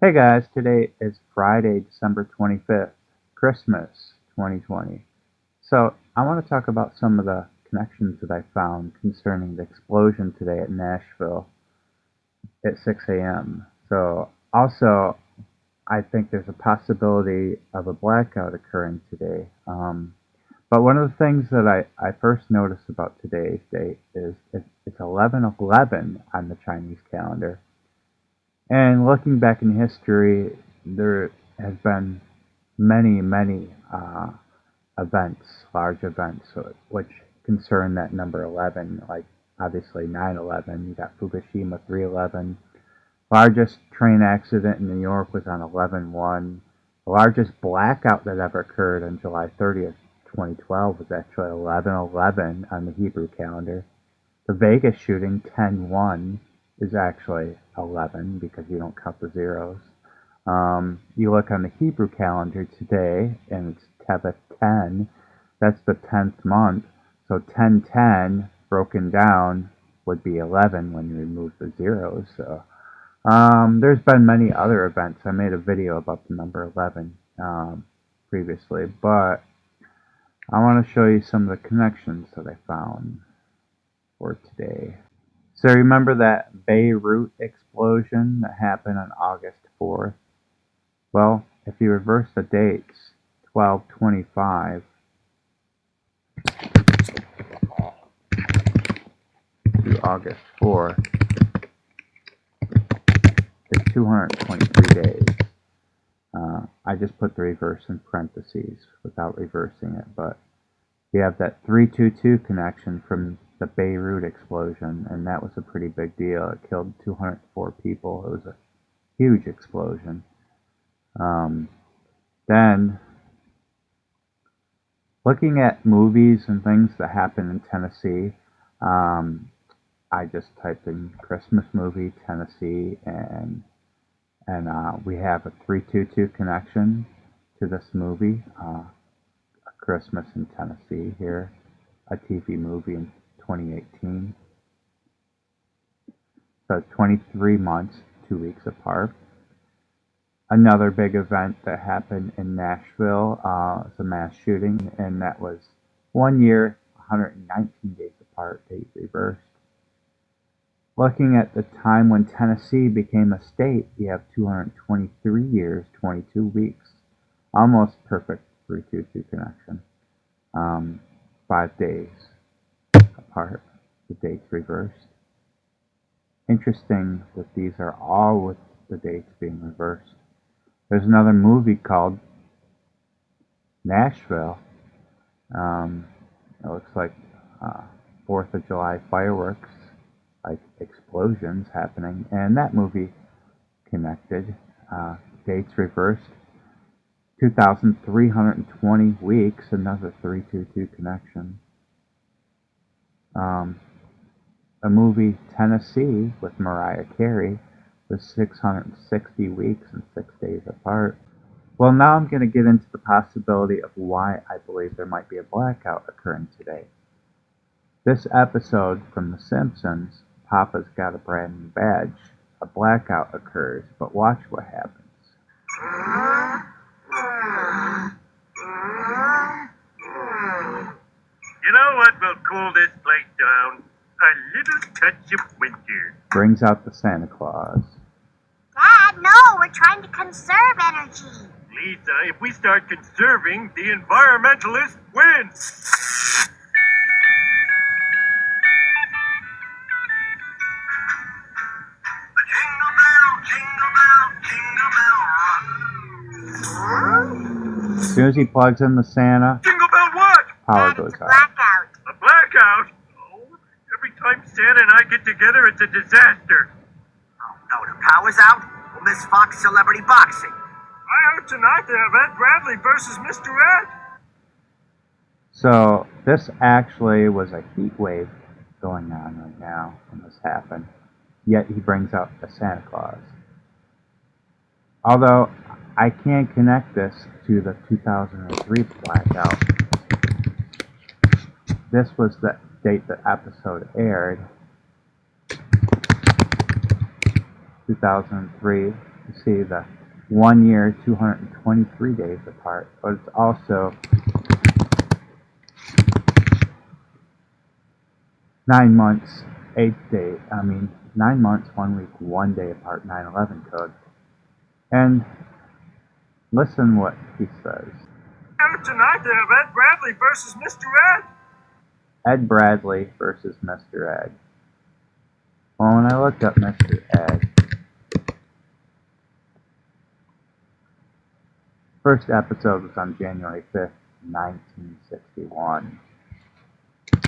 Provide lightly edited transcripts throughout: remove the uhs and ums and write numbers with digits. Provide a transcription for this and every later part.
Hey guys, today is Friday, December 25th, Christmas 2020. So, I want to talk about some of the connections that I found concerning the explosion today at Nashville at 6 a.m. So, also, I think there's a possibility of a blackout occurring today. But one of the things that I first noticed about today's date is it's 11/11 on the Chinese calendar. And looking back in history, there has been many events, large events, which concern that number 11, like obviously 9/11, you got Fukushima 3/11. Largest train accident in New York was on 11/1. The largest blackout that ever occurred on July 30th, 2012 was actually 11/11 on the Hebrew calendar. The Vegas shooting, 10/1, is actually 11 because you don't count the zeros. You look on the Hebrew calendar today, and it's Tevet 10. That's the 10th month. So 10/10 broken down would be 11 when you remove the zeros. So there's been many other events. I made a video about the number 11 previously, but I want to show you some of the connections that I found for today. So remember that Beirut explosion that happened on August 4th? Well, if you reverse the dates, 12/25 to August 4th, is 223 days. I just put the reverse in parentheses without reversing it, but you have that 322 connection from the Beirut explosion, and that was a pretty big deal. It killed 204 people. It was a huge explosion. Then, looking at movies and things that happen in Tennessee, I just typed in Christmas movie Tennessee, and we have a 322 connection to this movie, A Christmas in Tennessee here, a TV movie in 2018. So 23 months, 2 weeks apart. Another big event that happened in Nashville was a mass shooting, and that was 1 year, 119 days apart, date reversed. Looking at the time when Tennessee became a state, you have 223 years, 22 weeks. Almost perfect 322 connection. 5 days apart, the dates reversed. Interesting that these are all with the dates being reversed. There's another movie called Nashville. It looks like 4th of July fireworks, like explosions happening, and that movie connected. Dates reversed. 2,320 weeks, another 322 connection. A movie Tennessee with Mariah Carey was 660 weeks and 6 days apart. Well, now I'm going to get into the possibility of why I believe there might be a blackout occurring today. This episode from The Simpsons, Papa's Got a Brand New Badge, a blackout occurs, but watch what happens. You know what will cool this place down? A little touch of winter. Brings out the Santa Claus. Dad, no, we're trying to conserve energy. Lisa, if we start conserving, the environmentalists win. Jingle bell, jingle bell, jingle bell rock. As soon as he plugs in the Santa, Jingle bell what? power Dad, goes it's a out. blackout. A blackout? Oh, every time Santa and I get together, it's a disaster. Oh, no, the power's out? We'll miss Fox Celebrity Boxing. I heard tonight they have Ed Bradley versus Mr. Ed. So this actually was a heat wave going on right now when this happened. Yet he brings out the Santa Claus. Although I can't connect this to the 2003 blackout. This was the date the episode aired. 2003. You see the 1 year, 223 days apart, but it's also 9 months, 9 months, 1 week, 1 day apart, 9/11 code. And listen what he says. Tonight they have Ed Bradley versus Mr. Ed. Ed Bradley versus Mr. Ed. Well, when I looked up Mr. Ed, first episode was on January 5th, 1961.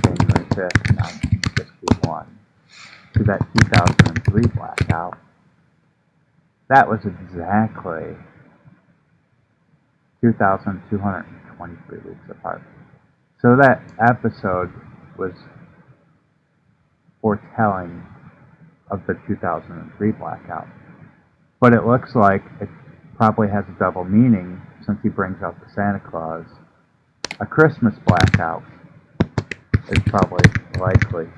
January 5th, 1961. To that 2003 Blackout. That was exactly 2,223 weeks apart. So that episode was foretelling of the 2003 Blackout. But it looks like it probably has a double meaning since he brings out the Santa Claus. A Christmas Blackout is probably likely.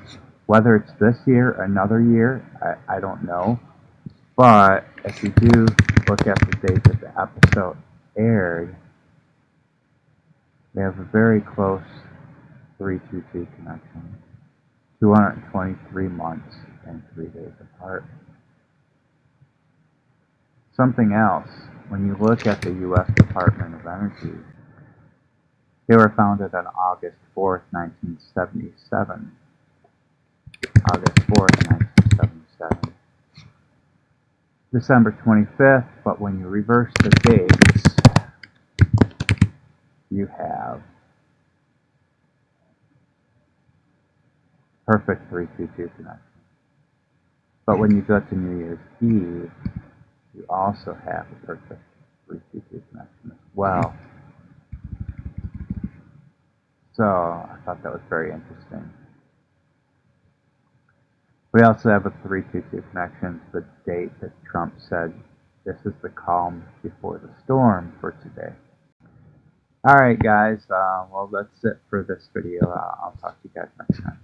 Whether it's this year or another year, I don't know. But if you do look at the date that the episode aired, they have a very close 322 connection. 223 months and 3 days apart. Something else, when you look at the U.S. Department of Energy, they were founded on August 4th, 1977. August 4th, 1977. December 25th, but when you reverse the dates, you have perfect 322 connection. But when you go to New Year's Eve, you also have a perfect 322 connection as well. So I thought that was very interesting. We also have a 322 connection to the date that Trump said this is the calm before the storm for today. Alright guys, well that's it for this video. I'll talk to you guys next time.